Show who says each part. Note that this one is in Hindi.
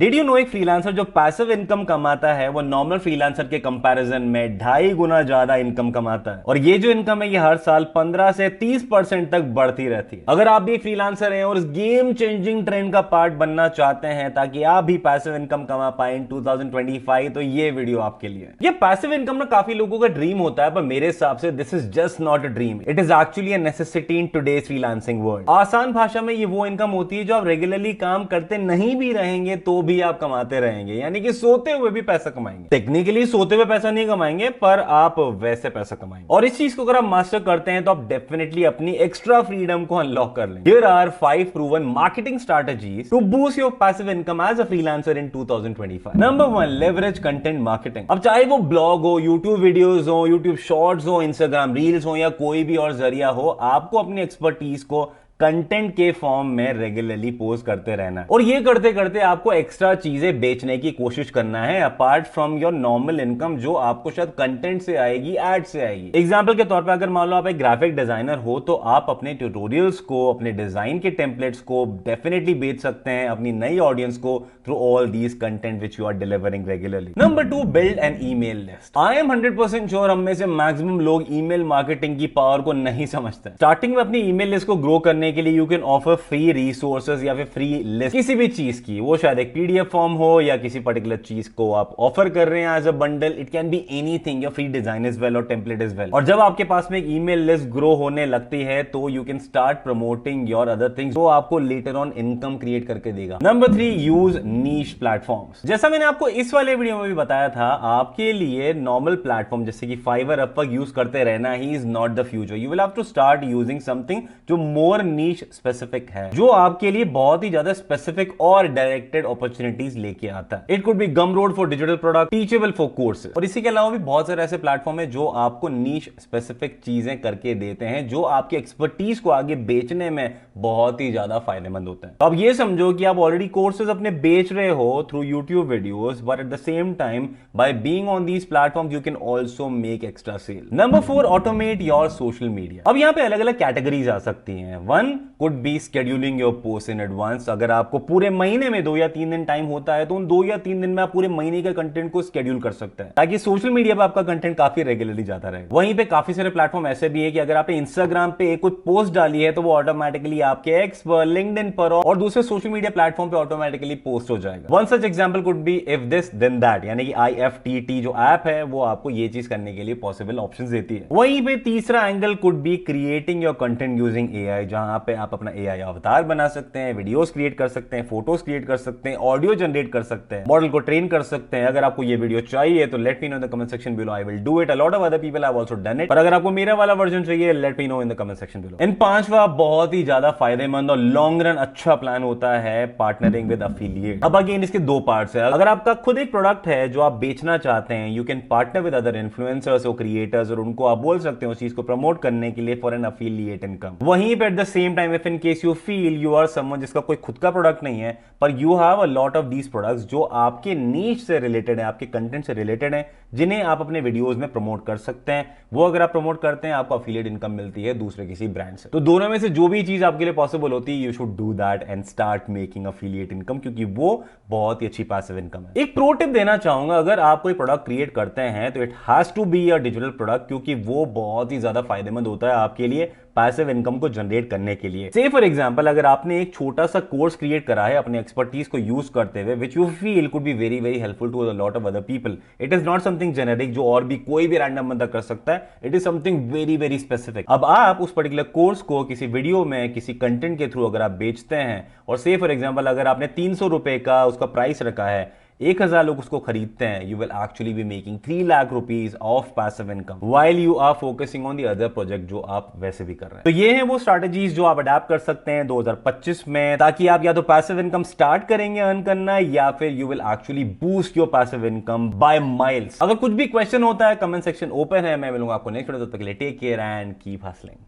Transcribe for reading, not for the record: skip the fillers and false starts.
Speaker 1: डिड यू नो एक फ्रीलांसर जो पैसिव इनकम कमाता है वो नॉर्मल फ्रीलांसर के कंपैरिजन में 2.5 गुना ज्यादा इनकम कमाता है, और ये जो इनकम है ये हर साल 15 से 30% तक बढ़ती रहती है। अगर आप भी एक फ्रीलांसर हैं और इस गेम चेंजिंग ट्रेंड का पार्ट बनना चाहते हैं ताकि आप भी पैसिव इनकम कमा पाए इन 2025, तो ये वीडियो आपके लिए। ये पैसिव इनकम ना काफी लोगों का ड्रीम होता है, पर मेरे हिसाब से this is just not a dream, it is actually a necessity in today's freelancing world. आसान भाषा में ये वो इनकम होती है जो आप रेगुलरली काम करते नहीं भी रहेंगे तो भी आप कमाते रहेंगे, यानी कि सोते हुए भी पैसा कमाएंगे। टेक्निकली सोते हुए पैसा नहीं कमाएंगे, पर आप वैसे पैसा कमाएंगे, और इस चीज को अगर आप मास्टर करते हैं तो आप डेफिनेटली अपनी एक्स्ट्रा फ्रीडम को अनलॉक कर लेंगे। Here are 5 proven marketing strategies to boost your passive income as a freelancer in 2025. Number 1, leverage content marketing। अब चाहे वो ब्लॉग हो, यूट्यूब वीडियोस हो, यूट्यूब शॉर्ट्स हो, इंस्टाग्राम रील्स हो, या कोई भी और जरिया हो, आपको अपनी एक्सपर्टीज को कंटेंट के फॉर्म में रेगुलरली पोस्ट करते रहना है, और ये करते करते आपको एक्स्ट्रा चीजें बेचने की कोशिश करना है apart from your normal income जो आपको शायद कंटेंट से आएगी, एड से आएगी। एग्जांपल के तौर पे अगर मान लो आप एक ग्राफिक डिजाइनर हो तो आप अपने ट्यूटोरियल्स को, अपने डिजाइन के टेम्पलेट्स को डेफिनेटली बेच सकते हैं अपनी नई ऑडियंस को through all these content which you are delivering regularly. Number 2, build an email list. I am 100% sure हम में से मैक्सिमम लोग ईमेल मार्केटिंग की पावर को नहीं समझते। स्टार्टिंग में अपनी ईमेल लिस्ट को ग्रो करने के लिए you can offer free resources या फिर फ्री लिस्ट किसी भी चीज की, वो शायद एक पीडीएफ फॉर्म हो या किसी पर्टिकुलर चीज को आप ऑफर कर रहे हैं as a bundle, it can be anything, या फ्री डिजाइन इज वेल और टेम्पलेट इज वेल। और जब आपके पास में एक ईमेल लिस्ट ग्रो होने लगती है तो you can start promoting your other things जो आपको लेटर ऑन इनकम क्रिएट करके देगा। नंबर 3, यूज नीश प्लेटफॉर्म्स। जैसा मैंने आपको इस वाले वीडियो में भी बताया था, आपके लिए नॉर्मल प्लेटफॉर्म जैसे कि फाइवर, अपवर्क यूज करते रहना ही is not the future. You will have to start using something जो मोर नीश स्पेसिफिक है, जो आपके लिए बहुत ही ज्यादा स्पेसिफिक और डायरेक्टेड अपॉर्चुनिटीज लेके आता है। It could be Gumroad for digital product, teachable for courses, और इसी के अलावा भी बहुत सारे ऐसे प्लेटफॉर्म है जो आपको नीश स्पेसिफिक चीजें करके देते हैं जो आपकी एक्सपर्टीज को आगे बेचने में बहुत ही ज्यादा फायदेमंद होते हैं। तो अब ये समझो कि आप ऑलरेडी कोर्सेज अपने बेच रहे हो through YouTube videos, but at the same time by being on these platforms you can also make extra sale. Number 4, automate your social media. अब यहां पे अलग अलग कैटेगरीज आ सकती हैं। 1 could be scheduling your post in advance. अगर आपको पूरे महीने में 2 या 3 दिन टाइम होता है तो उन 2 या 3 दिन में आप पूरे महीने के कंटेंट को शेड्यूल कर सकते हैं ताकि सोशल मीडिया पे आपका कंटेंट काफी रेगुलरली जाता रहे। वहीं पे काफी सारे प्लेटफॉर्म ऐसे भी है कि अगर आपने इंस्टाग्राम पे कोई पोस्ट डाली है तो वो ऑटोमेटिकली आपके एक्स पर, लिंक्डइन पर और दूसरे सोशल मीडिया प्लेटफॉर्म पे ऑटोमेटिकली पोस्ट हो जाएगा। One such example could be if this then that, यानी कि IFTT जो ऐप है वो आपको ये चीज करने के लिए पॉसिबल ऑप्शंस देती है। वहीं पे तीसरा angle could be creating your content using AI, जहां पे आप अपना AI अवतार बना सकते हैं, वीडियोस क्रिएट कर सकते हैं, फोटोज क्रिएट कर सकते हैं, ऑडियो जनरेट कर सकते हैं, मॉडल को ट्रेन कर सकते हैं। अगर आपको ये वीडियो चाहिए तो let me know in the comment section below, I will do it. A lot of other people have also done it, पर अगर आपको मेरा वाला वर्जन चाहिए let me know in the comment section below. इन पांचवा बहुत ही ज्यादा फायदेमंद और लॉन्ग रन अच्छा प्लान होता है पार्टनरिंग विद एफिलिएट। अब अगेन इसके 2 पार्ट्स है। अगर आपका खुद एक प्रोडक्ट है जो आप बेचना चाहते हैं, you can partner with other influencers और क्रिएटर्स, और उनको आप बोल सकते हैं उस चीज को प्रमोट करने के लिए फॉर एन एफिलिएट इनकम। वहीं पे at the same time if in case you feel you are someone जिसका कोई खुद का प्रोडक्ट नहीं है, पर you have a lot of these products जो आपके नीश से रिलेटेड है, आपके कंटेंट से रिलेटेड है, जिन्हें आप अपने वीडियोस में प्रमोट कर सकते हैं, वो अगर आप प्रमोट करते हैं आपको एफिलिएट इनकम मिलती है दूसरे किसी ब्रांड से। तो दोनों में से जो भी चीज आपके लिए पॉसिबल होती है, you should do that and start making affiliate income, क्योंकि वो बहुत ही अच्छी पैसिव इनकम है। एक प्रो टिप देना चाहूंगा, अगर आप कोई प्रोडक्ट क्रिएट करते हैं तो it has to be a digital product, क्योंकि वो बहुत ही ज्यादा फायदेमंद होता है आपके लिए पैसिव इनकम को जनरेट करने के लिए। से फॉर एग्जांपल अगर आपने एक छोटा सा कोर्स क्रिएट करा है अपने एक्सपर्टीज को यूज करते हुए, which you feel could be very very helpful to a lot of other people, it is not something generic जो और भी कोई भी रैंडम बंदा कर सकता है, it is something very very specific. अब आप उस पर्टिकुलर कोर्स को किसी वीडियो में किसी कंटेंट के थ्रू अगर आप बेचते हैं, और से फॉर एग्जांपल अगर आपने 300 रुपए का उसका प्राइस रखा है, 1000 लोग उसको खरीदते हैं, you will actually be making 3 lakh rupees of passive income while you are focusing on the other project जो आप वैसे भी कर रहे हैं। तो ये हैं वो स्ट्रैटेजीज जो आप अडेप्ट कर सकते हैं 2025 में, ताकि आप या तो पैसिव इनकम स्टार्ट करेंगे अर्न करना, या फिर you will actually boost your passive income by miles. अगर कुछ भी क्वेश्चन होता है कमेंट सेक्शन ओपन है, मैं मिलूंगा आपको नेक्स्ट वीडियो। तब तक के लिए take care and keep hustling.